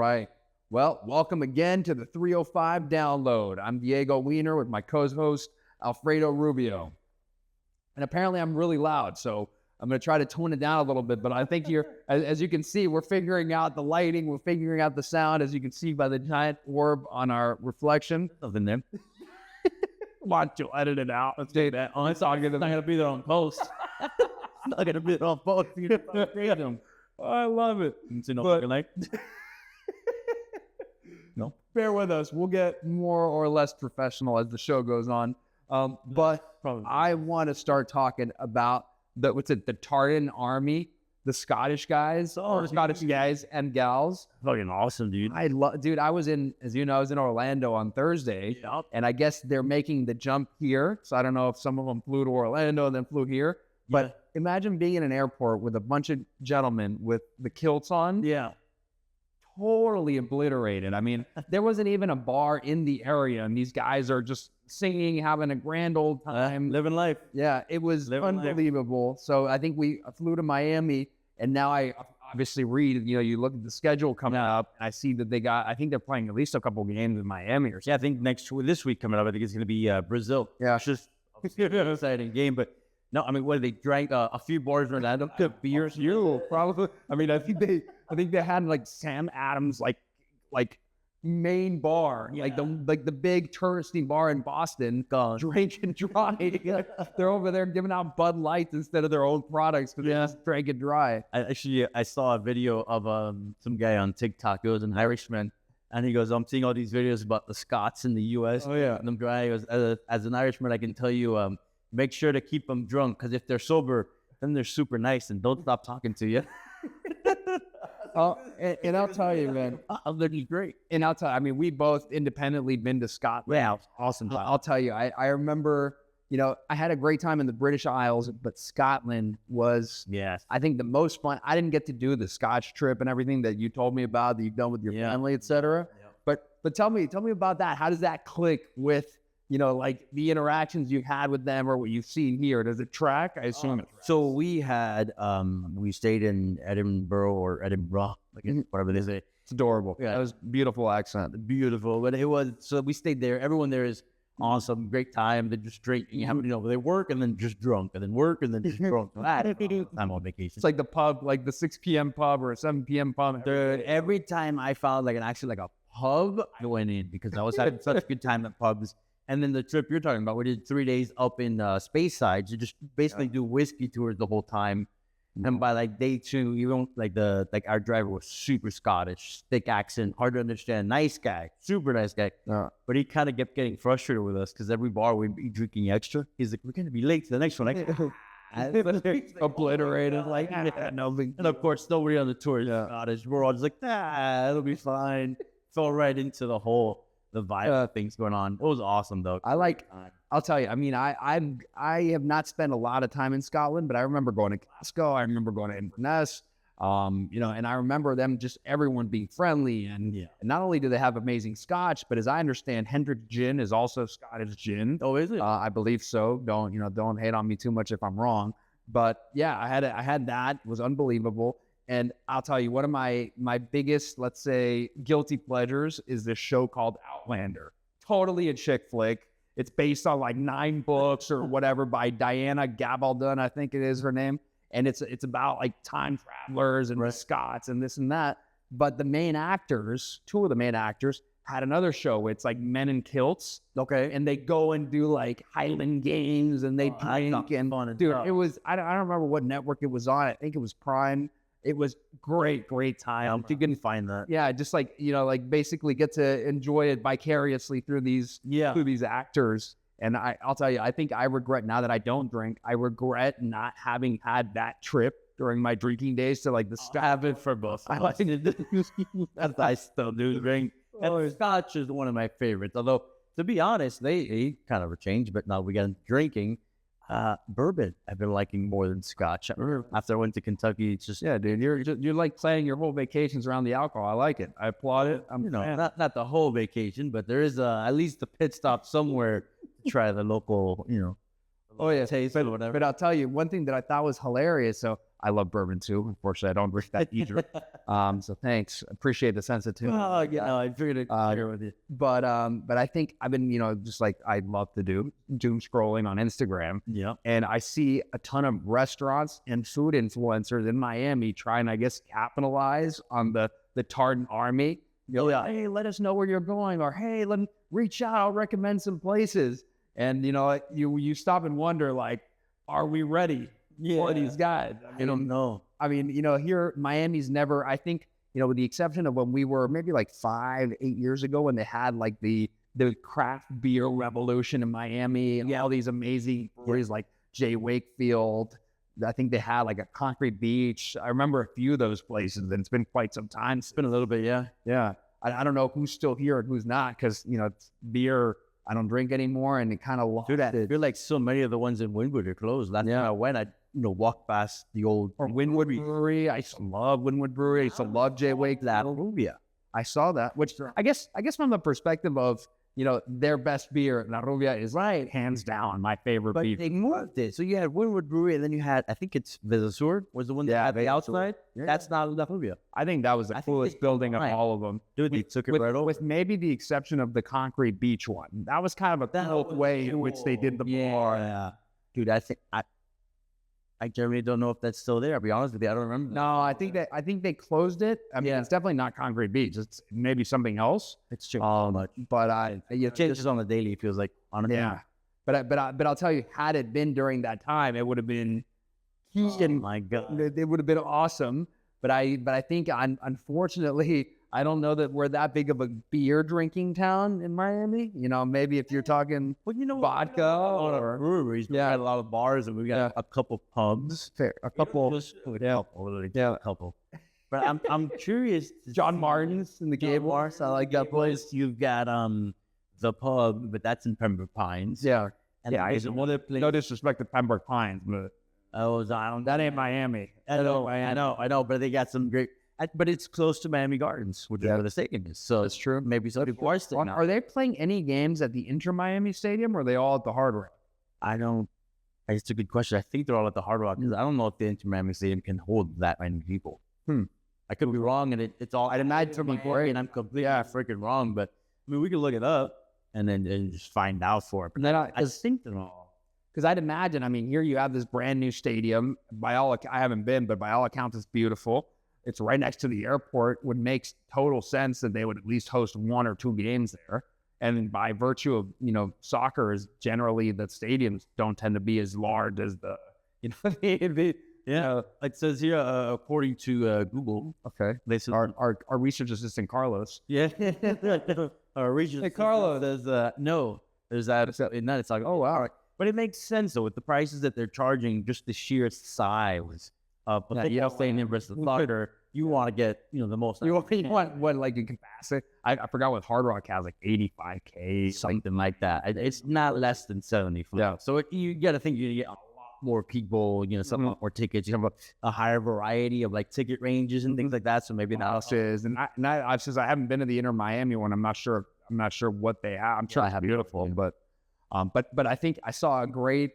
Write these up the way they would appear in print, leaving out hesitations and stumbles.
right. Well, welcome again to the 305 Download. I'm Diego Wiener with my co-host, Alfredo Rubio. And apparently I'm really loud, so I'm going to try to tone it down a little bit. But I think as you can see, we're figuring out the lighting. We're figuring out the sound, as you can see by the giant orb on our reflection. Nothing there. Why don't you edit it out? Let's do that. Oh, it's not going to be there on post. It's not going to be there on post. I love it. No. Bear with us. We'll get more or less professional as the show goes on. But I want to start talking about the Tartan Army, the Scottish guys, Scottish guys and gals. Fucking awesome, dude. Dude, I was in Orlando on Thursday, and I guess they're making the jump here. So I don't know if some of them flew to Orlando and then flew here. But imagine being in an airport with a bunch of gentlemen with the kilts on. Yeah. Totally obliterated. I mean, there wasn't even a bar in the area, and these guys are just singing, having a grand old time. Living life. Yeah, it was unbelievable. So I think we flew to Miami, and now I obviously read, you look at the schedule coming up, and I see that I think they're playing at least a couple games in Miami or something. Yeah, I think this week coming up, I think it's going to be Brazil. Yeah. It's just an exciting game, but no, I mean, they drank a few bars in Orlando, beers. You probably. I mean, I think they had like Sam Adams like main bar, like the big touristy bar in Boston, drink and dry. They're over there giving out Bud Lights instead of their own products, but they just drank it dry. I saw a video of some guy on TikTok. It was an Irishman, and he goes, "I'm seeing all these videos about the Scots in the U.S. Oh yeah, and them dry." He goes, as an Irishman, I can tell you, make sure to keep them drunk, because if they're sober, then they're super nice and don't stop talking to you. And I'll tell you, man, they're great. And I'll tell you, I mean, we both independently been to Scotland. Yeah, awesome. I'll tell you, I remember, I had a great time in the British Isles, but Scotland was, I think, the most fun. I didn't get to do the Scotch trip and everything that you told me about, that you've done with your family, etc. Yeah. But tell me about that. How does that click with, like the interactions you've had with them or what you've seen here? Does it track? I assume it tracks. So we had, we stayed in Edinburgh, whatever they say. It's adorable. Yeah. That was beautiful accent. Beautiful. But so we stayed there. Everyone there is awesome. Great time. They're just drinking. They work and then just drunk and then work and then just drunk. I'm on vacation. It's like the pub, like the 6 p.m. pub or a 7 p.m. pub. Dude, every time I found like a pub, I went in because I was having such a good time at pubs. And then the trip you're talking about, we did 3 days up in Speyside. You just basically do whiskey tours the whole time. And by like day 2, you don't our driver was super Scottish, thick accent, hard to understand, nice guy, super nice guy. But he kind of kept getting frustrated with us because every bar we'd be drinking extra. He's like, "We're going to be late to the next one." Obliterated, and of course, nobody on the tour is Scottish. We're all just like, it'll be fine. Fell right into the vibe things going on. It was awesome though. I'll tell you, I mean, I have not spent a lot of time in Scotland, but I remember going to Glasgow. I remember going to Inverness, and I remember them just everyone being friendly. And not only do they have amazing Scotch, but as I understand, Hendrick's gin is also Scottish gin. Oh, is it? I believe so. Don't hate on me too much if I'm wrong. But yeah, I had that. It was unbelievable. And I'll tell you, one of my biggest, let's say, guilty pleasures is this show called Outlander. Totally a chick flick. It's based on like 9 books or whatever by Diana Gabaldon, I think it is her name. And it's about like time travelers and the Scots and this and that. But the main actors, 2 of the main actors, had another show. It's like Men in Kilts. Okay. And they go and do like Highland games and they drink. And dude, it was, I don't remember what network it was on. I think it was Prime. It was great time. If you can find that. Yeah, just like, basically get to enjoy it vicariously through these actors. And I'll tell you, I think I regret, now that I don't drink, I regret not having had that trip during my drinking days to like the have it for both. I like it. I still do drink. And Scotch is one of my favorites. Although, to be honest, they kind of changed, but now we got into drinking. Bourbon I've been liking more than Scotch. After I went to Kentucky, it's just dude, you're like planning your whole vacations around the alcohol. I like it. I applaud it. Not the whole vacation, but there is at least a pit stop somewhere to try the local, taste or whatever. But I'll tell you one thing that I thought was hilarious. So I love bourbon too. Unfortunately, I don't drink that either. So thanks. Appreciate the sensitivity. Oh, yeah, I figured I'd share with you. But I think I've been, just like I love to do doom scrolling on Instagram. Yeah. And I see a ton of restaurants and food influencers in Miami trying, I guess, capitalize on the Tartan army. Hey, let us know where you're going, or hey, let me reach out, I'll recommend some places. And you stop and wonder, like, are we ready for these guys? I don't know. I mean, here Miami's never, I think, with the exception of when we were maybe like 5-8 years ago when they had like the craft beer revolution in Miami and all these amazing breweries like J. Wakefield. I think they had like a Concrete Beach. I remember a few of those places, and it's been quite some time. It's been a little bit, yeah. Yeah. I don't know who's still here and who's not, because, beer, I don't drink anymore, and it kind of lost Dude, I it. feel like so many of the ones in Wynwood are closed. Last time I went, I walked past the old Wynwood Brewery. I used to love Wynwood Brewery. I used to love J. Wakefield. Yeah. I saw that, which I guess from the perspective of, their best beer, La Rubia is hands down my favorite But beer. they moved it. So you had Wynwood Brewery, and then you had, I think it's Visasur was the one that had the outside. Yeah. That's not La Rubia. I think that was the coolest building of all of them. Dude, they took it right over. With maybe the exception of the Concrete Beach one. That was kind of a cool way in which they did the bar. Yeah. Dude, I generally don't know if that's still there. I'll be honest with you, I don't remember. No, I think they closed it. I mean, it's definitely not Concrete Beach. It's maybe something else. It's changed so much. But It changes on the daily, it feels like, honestly. yeah. But I'll tell you, had it been during that time, it would have been. Oh my God. It would have been awesome. But I think unfortunately, I don't know that we're that big of a beer drinking town in Miami. Maybe if you're talking vodka or breweries, we got a lot of bars, and we got a couple pubs. Fair, a couple. A couple. But I'm curious. John Martin's in the Gable Bars. I like that place. You've got the pub, but that's in Pembroke Pines. Yeah. And there's another place. No disrespect to Pembroke Pines, but that ain't Miami. I know, but they got some great. But it's close to Miami Gardens, which is where the stadium is. So that's true. Maybe some people are still. Are they playing any games at the Inter Miami Stadium, or are they all at the Hard Rock? I don't. It's a good question. I think they're all at the Hard Rock, because I don't know if the Inter Miami Stadium can hold that many people. I could be wrong, and it's all. I'd imagine to be great, and I'm completely freaking wrong. But I mean, we can look it up and then just find out for it. But then I think they're all. Because I'd imagine, I mean, here you have this brand new stadium. I haven't been, but by all accounts, it's beautiful. It's right next to the airport. Would make total sense that they would at least host 1 or 2 games there. And by virtue of, soccer is generally the stadiums don't tend to be as large as the, It says here, according to Google. Okay. They said our research assistant, Carlos. Yeah. Our research Carlos says, no, there's that. It's like, oh, wow. But it makes sense, though, with the prices that they're charging, just the sheer size of stadium versus soccer. You want to get, the most. You want what, like in capacity? I forgot what Hard Rock has, like 85K, something like that. It's not less than 70. Yeah. So you got to think you're going to get a lot more people, some more tickets. You have a higher variety of like ticket ranges and things like that. So maybe not. And I since I haven't been to the Inter Miami one, I'm not sure what they have. I'm sure it's beautiful, but I think I saw a great,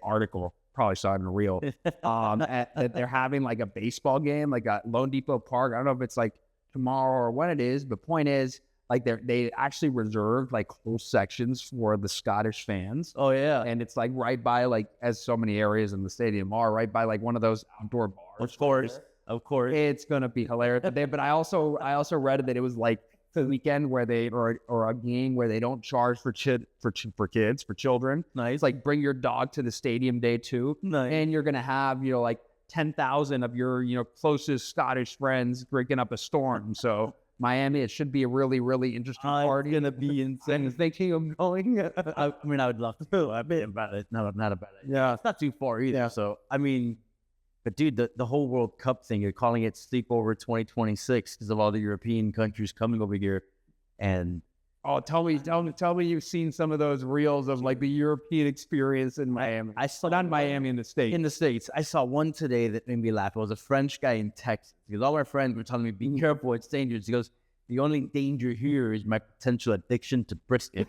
article. Probably saw it in real. That they're having like a baseball game, like at Lone Depot Park. I don't know if it's like tomorrow or when it is, but point is, like they actually reserved like whole sections for the Scottish fans. Oh yeah, and it's like right by, like, as so many areas in the stadium are, right by like one of those outdoor bars. Of course, it's gonna be hilarious. But I also read that it was like the weekend where they or a game where they don't charge for children. Nice. It's like bring your dog to the stadium day 2. Nice. And you're gonna have like 10,000 of your closest Scottish friends drinking up a storm. So Miami, it should be a really, really interesting party. It's gonna be insane. Thinking of going. I would love to. I've been about it. No, not about it. Yeah, it's not too far either. Yeah. So but dude, the whole World Cup thing, you're calling it Sleepover 2026 because of all the European countries coming over here. And tell me you've seen some of those reels of like the European experience in Miami. I saw not Miami, in the States. In the States, I saw one today that made me laugh. It was a French guy in Texas. Because all my friends were telling me, "Be careful, it's dangerous." He goes, "The only danger here is my potential addiction to brisket."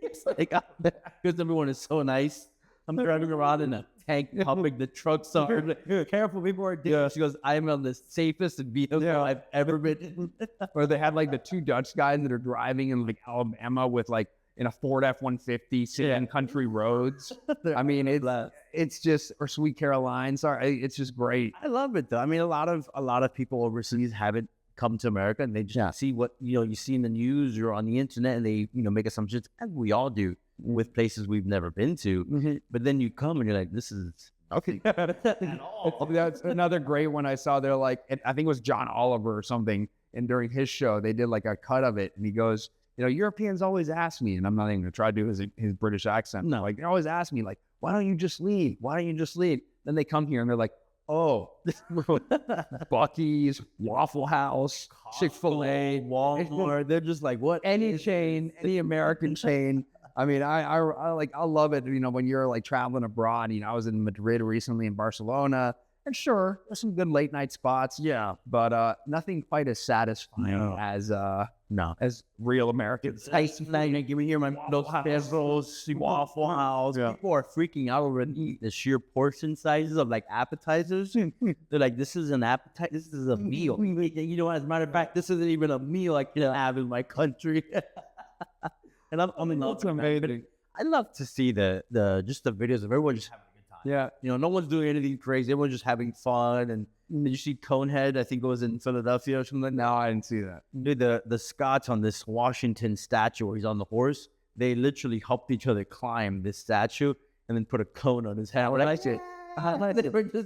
It's like, because everyone is so nice. I'm driving around in a tank pumping the trucks are careful, people are addicted. She goes, I'm on the safest vehicle I've ever been in. Or they had like the two Dutch guys that are driving in like Alabama with like in a Ford F-150 sitting on country roads. I mean, it's just, or Sweet Caroline. Sorry, it's just great. I love it though. I mean, a lot of people overseas haven't come to America, and they just see what you see in the news or on the internet, and they make assumptions, as we all do with places we've never been to. But then you come and you're like, this is okay. That's another great one I saw. They're like, I think it was John Oliver or something, and during his show they did like a cut of it, and he goes, Europeans always ask me, and I'm not even gonna try to do his British accent. No, like they always ask me, like, why don't you just leave? Why don't you just leave? Then they come here and they're like, oh, Buc-ee's, Waffle House, Chick-fil-A, Walmart. They're just like, what? Any chain, any American chain. I mean, I love it. When you're like traveling abroad. I was in Madrid recently, in Barcelona, and sure, there's some good late night spots. Yeah, but nothing quite as satisfying as real Americans. Nice night. Give me here my those pesos, Waffle House. Yeah. People are freaking out over the sheer portion sizes of like appetizers. They're like, this is an appetizer. This is a meal. As a matter of fact, this isn't even a meal I can have in my country. And I'm in love. Amazing. I love to see the videos of everyone just having a good time. Yeah. No one's doing anything crazy. Everyone's just having fun. And did you see Conehead? I think it was in Philadelphia or something. No, I didn't see that. Dude, the Scots on this Washington statue where he's on the horse, they literally helped each other climb this statue and then put a cone on his head. What I see. A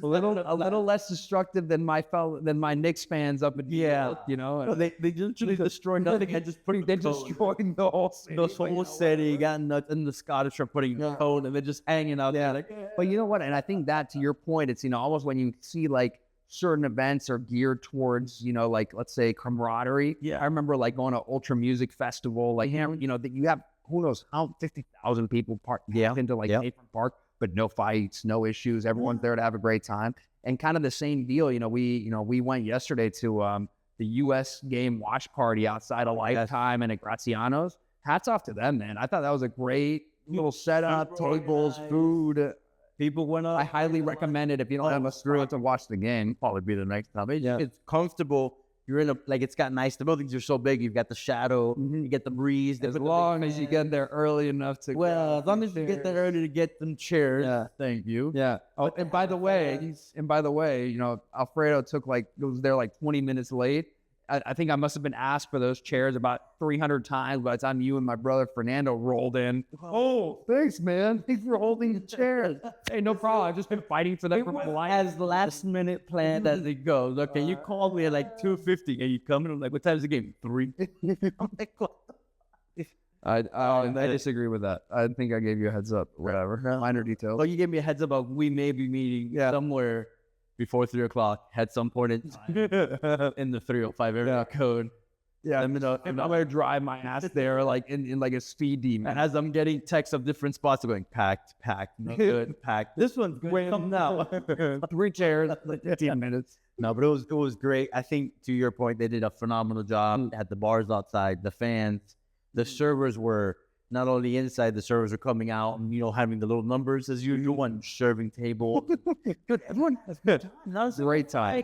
little less destructive than my Knicks fans up at No, they literally destroyed nothing and just putting they destroyed the whole city. The whole city got nuts, and the Scottish are putting a cone and they're just hanging out there. But you know what? And I think that, to your point, it's almost when you see like certain events are geared towards like, let's say, camaraderie. Yeah, I remember like going to Ultra Music Festival, like that you have who knows how 50,000 people into like Nathan Park. But no fights, no issues. Everyone's there to have a great time. And kind of the same deal. We went yesterday to the U.S. game watch party outside of Lifetime and at Graziano's. Hats off to them, man. I thought that was a great little setup, tables, food. People went up. I highly recommend it if you don't have a screw to watch the game. Probably be the next time. It's comfortable. You're in it's got nice, the buildings are so big, you've got the shadow, you get the breeze. As long as you get there early enough to as long as you get there early to get them chairs. Yeah. Thank you. Yeah. Oh, and by the way, Alfredo was there like 20 minutes late. I think I must have been asked for those chairs about 300 times by the time you and my brother Fernando rolled in. Oh, thanks, man. Thanks for holding the chairs. Hey, no problem. I've just been fighting for that for my life. As last minute planned as it goes. Okay, you called me at like 2:50 and you coming? I'm like, what time is the game? 3. I'm like, what? I disagree with that. I think I gave you a heads up. Whatever. Minor details. Well, you gave me a heads up of we may be meeting somewhere before 3 o'clock at some point in time in the 305 area code. Yeah, I'm gonna drive my ass there like in like a speed demon. And as I'm getting texts of different spots, I'm going packed, no good, packed. This one's good. Come now. 3 chairs, 15 minutes. No, but it was great. I think to your point, they did a phenomenal job. Had the bars outside, the fans, the servers were not only inside, the servers are coming out and having the little numbers as usual and serving table. Good, everyone has good time. Not a great time.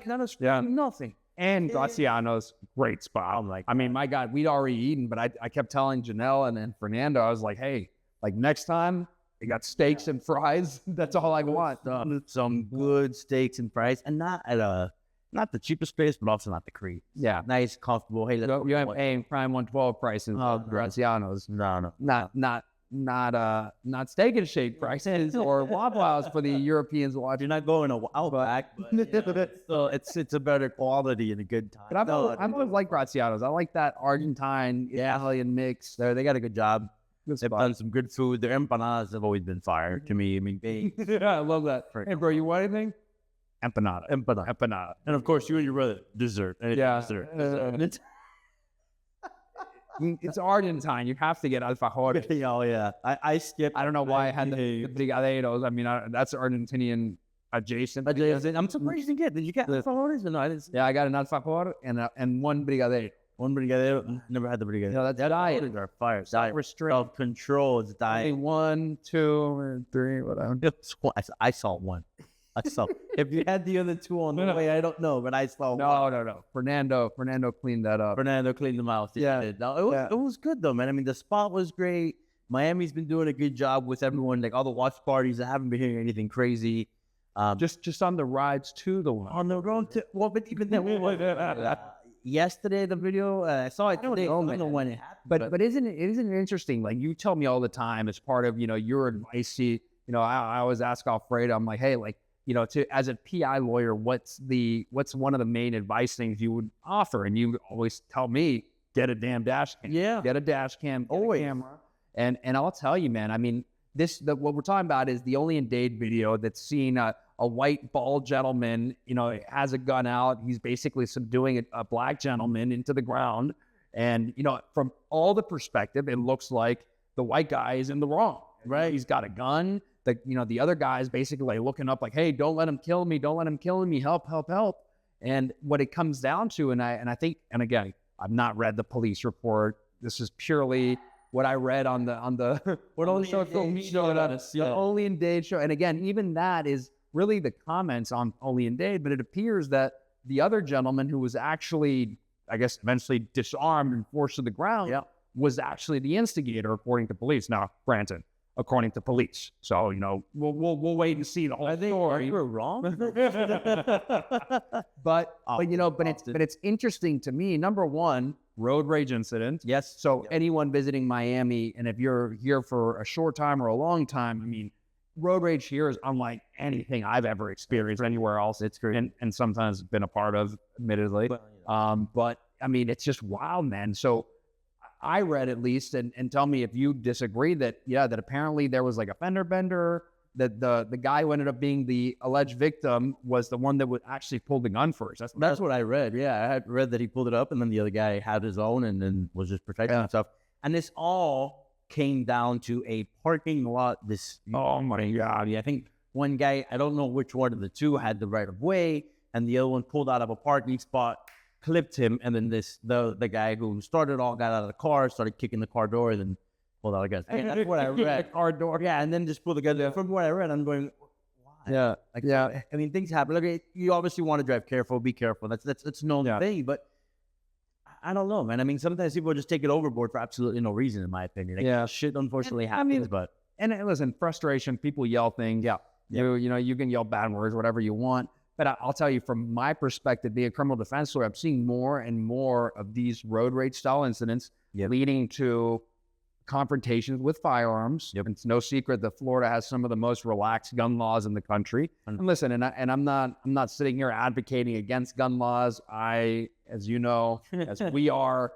Nothing. And Graziano's great spot. I mean, my God, we'd already eaten, but I kept telling Janelle and then Fernando, I was like, hey, like next time they got steaks and fries. That's all I want. Some good steaks and fries, and not the cheapest place, but also not the creep. Yeah, nice, comfortable. Hey, you have paying Prime 112 prices. Graziano's. No. Not Steak and Shake prices or Waffle House for the Europeans watching. You're not going to Outback, but so it's a better quality and a good time. But I've always liked Graziano's. I like that Argentine Italian mix. They got a good job. They've done some good food. Their empanadas have always been fire to me. I mean, I love that. Hey, bro, you want anything? Empanada. And of course, you and your brother, dessert. Dessert. It's Argentine. You have to get alfajores. Oh, yeah. I skipped. I don't know why I had the brigadeiros. I mean, that's Argentinian adjacent. I'm surprised you didn't get. Did you get alfajores? No, I didn't. Yeah, I got an alfajor and one brigadeiro. One brigadier, never had the brigadier. You know, that's diet. Our fire. Diet. Restraint. Self-control is diet. 1, 2, 3, whatever. I saw one. I saw. If you had the other two on the way, I don't know, but I saw one. No. Fernando cleaned that up. Fernando cleaned them out. Yeah. No, it was good though, man. I mean, the spot was great. Miami's been doing a good job with everyone, like all the watch parties. I haven't been hearing anything crazy. Just on the rides to the one. On the road to, well, but even then, yesterday the video I saw it today. I don't know when it happened. But isn't it interesting? Like you tell me all the time as part of your advice. I always ask Alfredo. I'm like, hey, like as a PI lawyer, what's one of the main advice things you would offer? And you always tell me, get a damn dash cam. Yeah, get a dash cam, get a camera. And I'll tell you, man. I mean, what we're talking about is the Only in Dade video that's seen a white bald gentleman, has a gun out. He's basically subduing a black gentleman into the ground. And, from all the perspective, it looks like the white guy is in the wrong, right? He's got a gun. The other guy is basically like looking up like, hey, don't let him kill me. Don't let him kill me. Help, help, help. And what it comes down to, and I think, and again, I've not read the police report. This is purely what I read on the social media, Only in Dade show. And again, even that is really the comments on Only in Dade, but it appears that the other gentleman who was actually, I guess, eventually disarmed and forced to the ground was actually the instigator, according to police. Now, granted, according to police. So, we'll wait and see the whole story. You were wrong. but it's interesting to me. Number one, road rage incident. Yes. So anyone visiting Miami, and if you're here for a short time or a long time, I mean, road rage here is unlike anything I've ever experienced anywhere else. It's great, and sometimes been a part of, admittedly. Well, but I mean, it's just wild, man. So I read at least, and tell me if you disagree, that apparently there was like a fender bender, that the guy who ended up being the alleged victim was the one that would actually pull the gun first. That's what I read. Yeah, I had read that he pulled it up, and then the other guy had his own, and then was just protecting himself. And this all came down to a parking lot. Oh my God! I think one guy, I don't know which one of the two, had the right of way, and the other one pulled out of a parking spot, clipped him, and then the guy who started all got out of the car, started kicking the car door, and then pulled out a gun. And that's what I read. Car door. Yeah, and then just pulled the gun. Yeah. From what I read, I'm going, why? Yeah. I mean, things happen. Look, you obviously want to drive careful, be careful. That's a known thing, but I don't know, man. I mean, sometimes people just take it overboard for absolutely no reason, in my opinion. Like, shit unfortunately happens, and listen, frustration, people yell things. You can yell bad words, whatever you want. But I'll tell you, from my perspective, being a criminal defense lawyer, I'm seeing more and more of these road rage style incidents leading to confrontations with firearms. It's no secret that Florida has some of the most relaxed gun laws in the country. And listen, I'm not sitting here advocating against gun laws. As you know, as we are,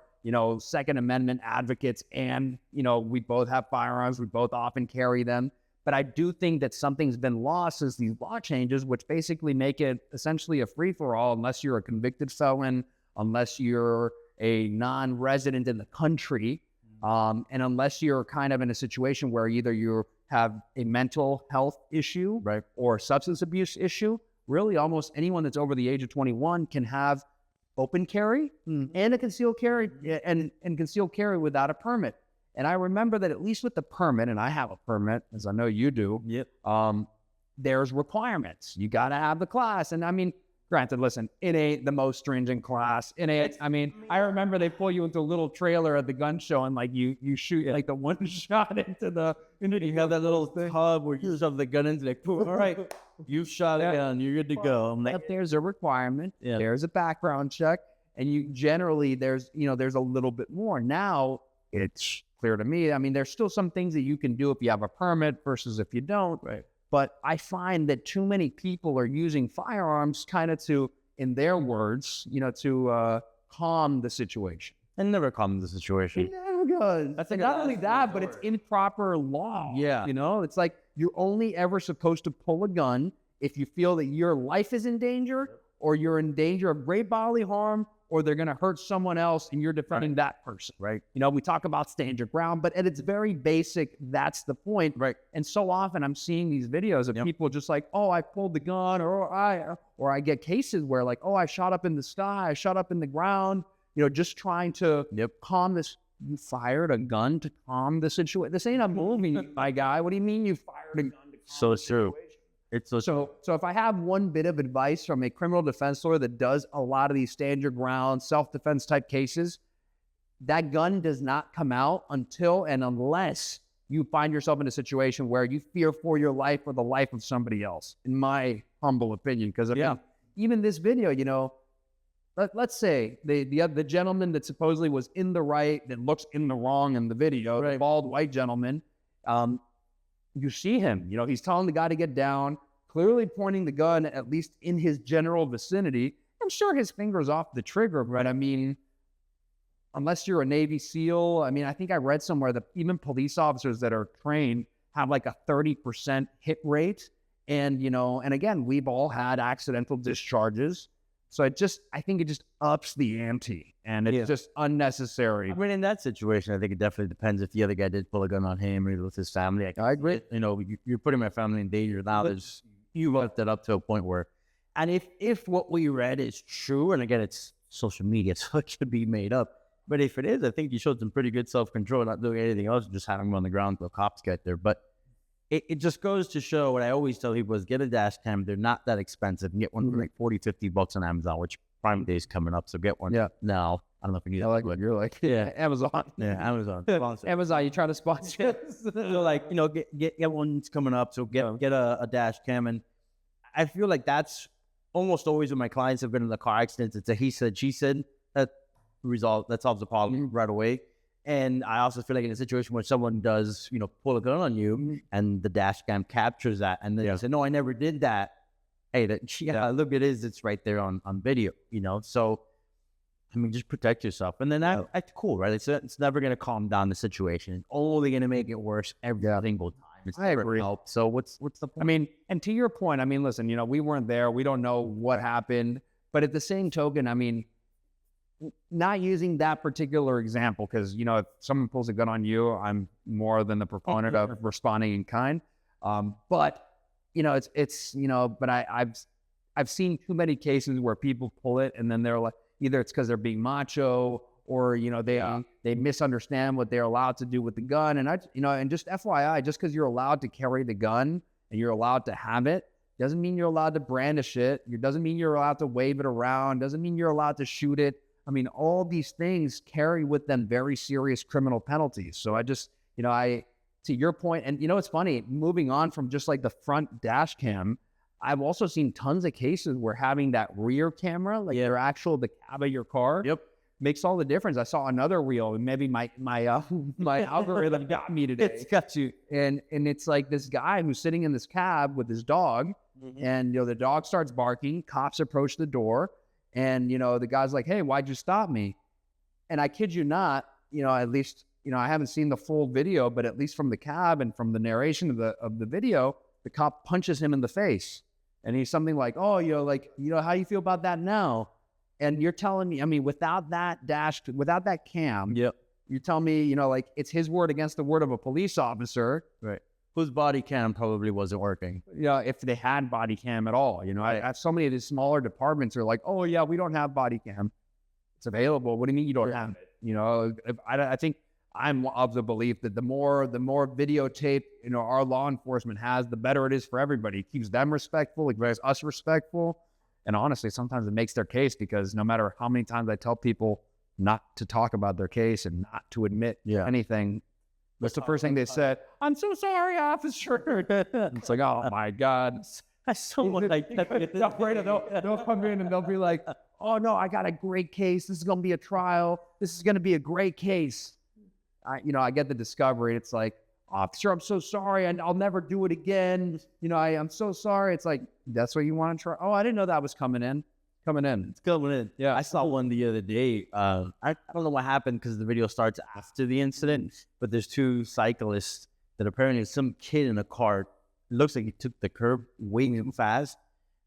Second Amendment advocates, and we both have firearms. We both often carry them. But I do think that something's been lost since these law changes, which basically make it essentially a free-for-all unless you're a convicted felon, unless you're a non-resident in the country, and unless you're kind of in a situation where either you have a mental health issue, right, or a substance abuse issue. Really, almost anyone that's over the age of 21 can have open carry and a concealed carry, and concealed carry without a permit. And I remember that at least with the permit, and I have a permit, as I know you do, there's requirements. You got to have the class. And I mean, granted, listen, it ain't the most stringent class. I remember they pull you into a little trailer at the gun show, and like you shoot like the one shot into you have that little tub where you shove the gun into, like, all right, you've shot a gun, you're good to go. I'm like, there's a requirement. There's a background check, and you generally there's a little bit more. Now it's clear to me. I mean, there's still some things that you can do if you have a permit versus if you don't. Right. But I find that too many people are using firearms kind of to, in their words, to calm the situation. And never calm the situation. It never does. That's not only that, but it's improper law. Yeah. It's like you're only ever supposed to pull a gun if you feel that your life is in danger, or you're in danger of great bodily harm, or they're going to hurt someone else and you're defending that person, right? We talk about stand your ground, but at its very basic, that's the point, right? And so often I'm seeing these videos of people just like, oh, I pulled the gun, or I get cases where like, oh, I shot up in the sky, I shot up in the ground, just trying to calm this. You fired a gun to calm the situation. This ain't a movie, my guy. What do you mean you fired a gun to calm the situation? It's so if I have one bit of advice from a criminal defense lawyer that does a lot of these stand your ground, self-defense type cases, that gun does not come out until and unless you find yourself in a situation where you fear for your life or the life of somebody else, in my humble opinion. Because even this video, let's say the gentleman that supposedly was in the right, that looks in the wrong in the video, the bald white gentleman, you see him, he's telling the guy to get down, clearly pointing the gun, at least in his general vicinity. I'm sure his finger's off the trigger, but I mean, unless you're a Navy SEAL, I think I read somewhere that even police officers that are trained have like a 30% hit rate. And, and again, we've all had accidental discharges. So I think it just ups the ante, and it's just unnecessary. In that situation, I think it definitely depends if the other guy did pull a gun on him or with his family. I agree. You're putting my family in danger now. You left it up to a point where, and if what we read is true, and again, it's social media, so it could be made up. But if it is, I think you showed some pretty good self-control, not doing anything else, just having him on the ground until cops get there. But it just goes to show what I always tell people is get a dash cam. They're not that expensive. You get one for like $40-$50 on Amazon, which Prime Day is coming up. So get one now. I don't know if you need that. You're like, Amazon. Yeah, Amazon. Amazon, you try to sponsor. So get one's coming up. So get a dash cam. And I feel like that's almost always when my clients have been in the car accidents. It's a he said, she said. That solves the problem right away. And I also feel like in a situation where someone does, pull a gun on you and the dash cam captures that, and then you say, no, I never did that. Hey, look, it's right there on video, So, just protect yourself. And then that's cool, right? It's never going to calm down the situation. It's only going to make it worse every single time. I agree. So what's the point? And to your point, listen, we weren't there. We don't know what happened. But at the same token, not using that particular example, because, if someone pulls a gun on you, I'm more than the proponent of responding in kind. But, but I've seen too many cases where people pull it and then they're like, either it's because they're being macho or, they misunderstand what they're allowed to do with the gun. And and just FYI, just because you're allowed to carry the gun and you're allowed to have it, doesn't mean you're allowed to brandish it. It doesn't mean you're allowed to wave it around. Doesn't mean you're allowed to shoot it. All these things carry with them very serious criminal penalties. So I just, to your point, and it's funny, moving on from just like the front dash cam, I've also seen tons of cases where having that rear camera, like the cab of your car, makes all the difference. I saw another reel, and maybe my algorithm got me today. It's got you. And it's like this guy who's sitting in this cab with his dog, and the dog starts barking. Cops approach the door. And, the guy's like, hey, why'd you stop me? And I kid you not, at least, I haven't seen the full video, but at least from the cab and from the narration of the video, the cop punches him in the face. And he's something like, oh, how you feel about that now? And you're telling me, without that cam, you're telling me, it's his word against the word of a police officer. Right. Whose body cam probably wasn't working. If they had body cam at all. I have so many of these smaller departments are like, oh yeah, we don't have body cam. It's available. What do you mean you don't have it? I think I'm of the belief that the more videotape, our law enforcement has, the better it is for everybody. It keeps them respectful. It makes us respectful. And honestly, sometimes it makes their case, because no matter how many times I tell people not to talk about their case and not to admit anything, what's the first thing they said? I'm so sorry, officer. It's like, oh my God. Someone like that. They'll come in and they'll be like, oh no, I got a great case. This is going to be a trial. This is going to be a great case. I get the discovery. It's like, officer, I'm so sorry. And I'll never do it again. I'm so sorry. It's like, that's what you want to try? Oh, I didn't know that was coming in. It's coming in. Yeah. I saw one the other day. I don't know what happened, because the video starts after the incident, but there's two cyclists that apparently some kid in a car, it looks like he took the curb way too fast,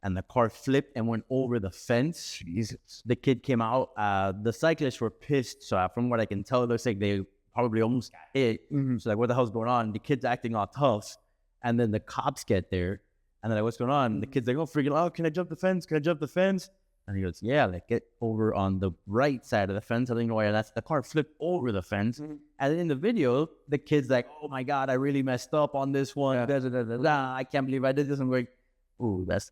and the car flipped and went over the fence. Jesus. The kid came out. The cyclists were pissed. So from what I can tell, it looks like they probably almost got hit. So like, what the hell's going on? The kid's acting all tough. And then the cops get there. And they're like, what's going on? And the kid's like, oh, freaking out. Can I jump the fence? And he goes, yeah, like get over on the right side of the fence. I don't know why that's the car flipped over the fence. And in the video, the kid's like, oh my God, I really messed up on this one. I can't believe I did this. I'm going, ooh, that's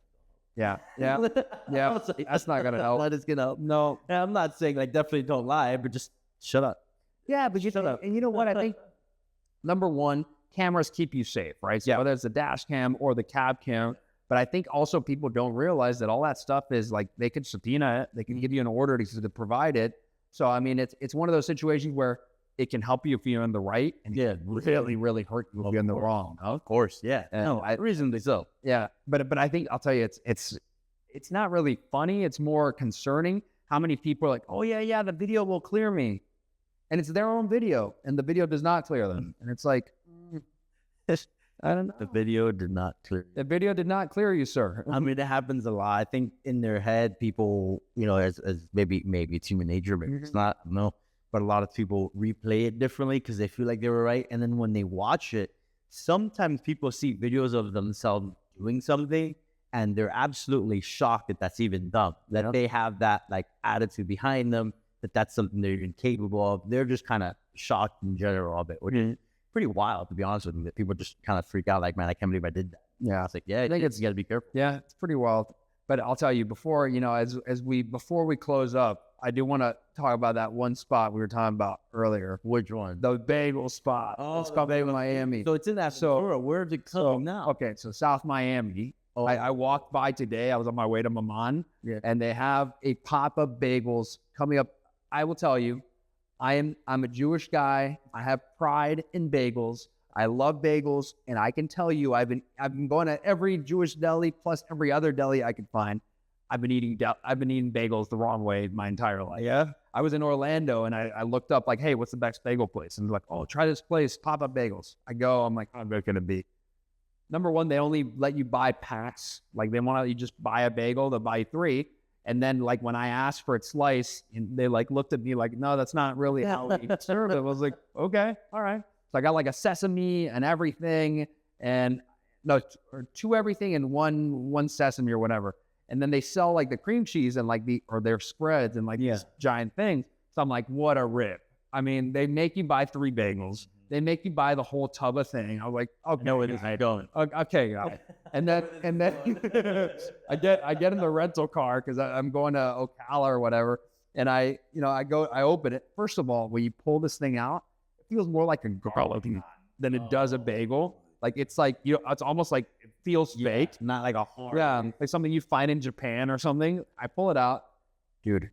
yeah. like, That's not gonna help. That is gonna help. No. And I'm not saying like definitely don't lie, but just shut up. Yeah, but shut up. And you know what? I think number one, cameras keep you safe, right? So whether it's the dash cam or the cab cam. But I think also people don't realize that all that stuff is like they can subpoena it, they can give you an order to provide it. So I mean, it's one of those situations where it can help you if you're in the right, and it can really, really hurt you if you're in the wrong. Of course, yeah. No, reasonably so. Yeah, but I think I'll tell you, it's not really funny. It's more concerning how many people are like, oh yeah, the video will clear me, and it's their own video, and the video does not clear them, and it's like. I don't know. The video did not clear. The video did not clear you, sir. I mean, it happens a lot. I think in their head, people, you know, as maybe it's human nature, maybe it's not, no. But a lot of people replay it differently because they feel like they were right. And then when they watch it, sometimes people see videos of themselves doing something and they're absolutely shocked that that's even done. That they have that like attitude behind them, that that's something they're incapable of. They're just kind of shocked in general of it, which is pretty wild, to be honest with you, that people just kind of freak out like, man, I can't believe I did that. Yeah. It's like, yeah, I think you got to be careful. Yeah, it's pretty wild. But I'll tell you, before, you know, before we close up, I do want to talk about that one spot we were talking about earlier. Which one? The bagel spot. Oh, it's called Bagel Miami. So it's in that store. Where's it coming now? Okay, so South Miami. Oh. I walked by today. I was on my way to Maman, and they have a pop-up bagels coming up. I will tell you, I'm a Jewish guy. I have pride in bagels. I love bagels, and I can tell you, I've been going to every Jewish deli plus every other deli I could find. I've been eating bagels the wrong way my entire life. Yeah. I was in Orlando, and I looked up like, hey, what's the best bagel place? And they're like, oh, try this place, pop-up bagels. I go, I'm like, I'm going to be. Number one, they only let you buy packs. Like they want you just buy a bagel, they'll buy 3. And then, like, when I asked for it sliced, they, like, looked at me like, no, that's not really how we serve it. I was like, okay, all right. So I got, like, a sesame and everything, and, no, or 2 everything and one sesame or whatever. And then they sell, like, the cream cheese and, like, or their spreads and, like, these giant things. So I'm like, what a rip. I mean, they make you buy 3 bagels. They make you buy the whole tub of thing. I was like, okay. No, it is. I don't. Okay, and then I get in the rental car because I'm going to Ocala or whatever, and I open it. First of all, when you pull this thing out, it feels more like a garlic than it does a bagel. Like it's like it's almost like it feels fake, not like a hard. like something you find in Japan or something. I pull it out, dude.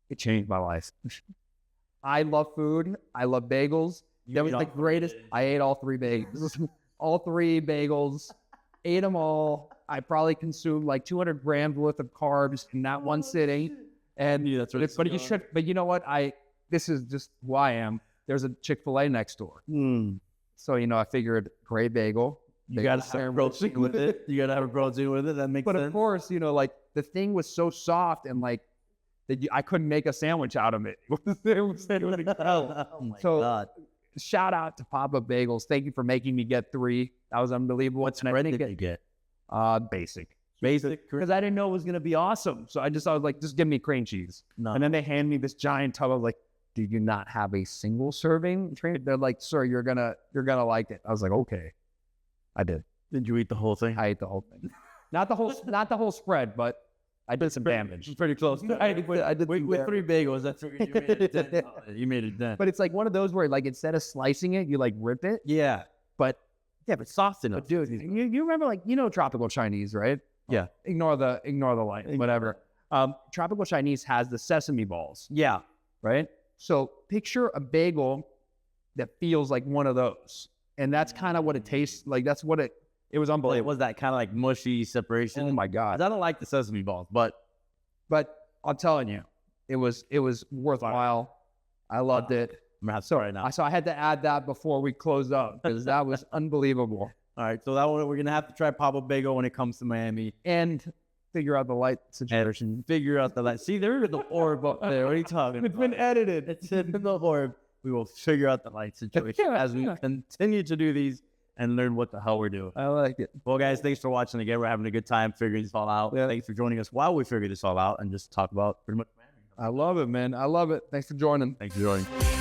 It changed my life. I love food. I love bagels. That was the greatest. I ate all 3 bagels. All 3 bagels. Ate them all. I probably consumed like 200 grams worth of carbs in that one sitting. And that's what but you should. But you know what? This is just who I am. There's a Chick-fil-A next door. So I figured great bagel. You got to have protein with it. You got to have a protein with it. That makes sense. But of course, like the thing was so soft and like that I couldn't make a sandwich out of it. Oh my God. Shout out to Papa Bagels. Thank you for making me get 3. That was unbelievable. What spread did you get? Basic. Basic? Because I didn't know it was going to be awesome. So I was like, just give me cream cheese. No. And then they hand me this giant tub of like, do you not have a single serving? They're like, sir, you're gonna like it. I was like, okay. I did. Did you eat the whole thing? I ate the whole thing. Not the whole spread, but I did some damage. Pretty close. I did with 3 bagels. That's what you made it 10. You made it 10. But it's like one of those where like instead of slicing it, you like rip it. Yeah. But soft enough. But dude, you remember like tropical Chinese, right? Yeah. Ignore the light, whatever. Tropical Chinese has the sesame balls. Yeah. Right. So picture a bagel that feels like one of those, and that's kind of what it tastes like. That's what it was unbelievable. It was that kind of like mushy separation. Oh my God. I don't like the sesame balls, but I'm telling you, it was worthwhile. I loved it. I'm sorry now. So I had to add that before we closed up because that was unbelievable. All right, so that one we're gonna have to try Papa Bagel when it comes to Miami and figure out the light situation. Figure out the light. See, there's the orb up there. What are you talking about? It's been edited. It's in the orb. We will figure out the light situation as we continue to do these and learn what the hell we're doing. I like it. Well, guys, thanks for watching again. We're having a good time figuring this all out. Yeah. Thanks for joining us while we figure this all out and just talk about pretty much. I love it, man. I love it. Thanks for joining. Thanks for joining.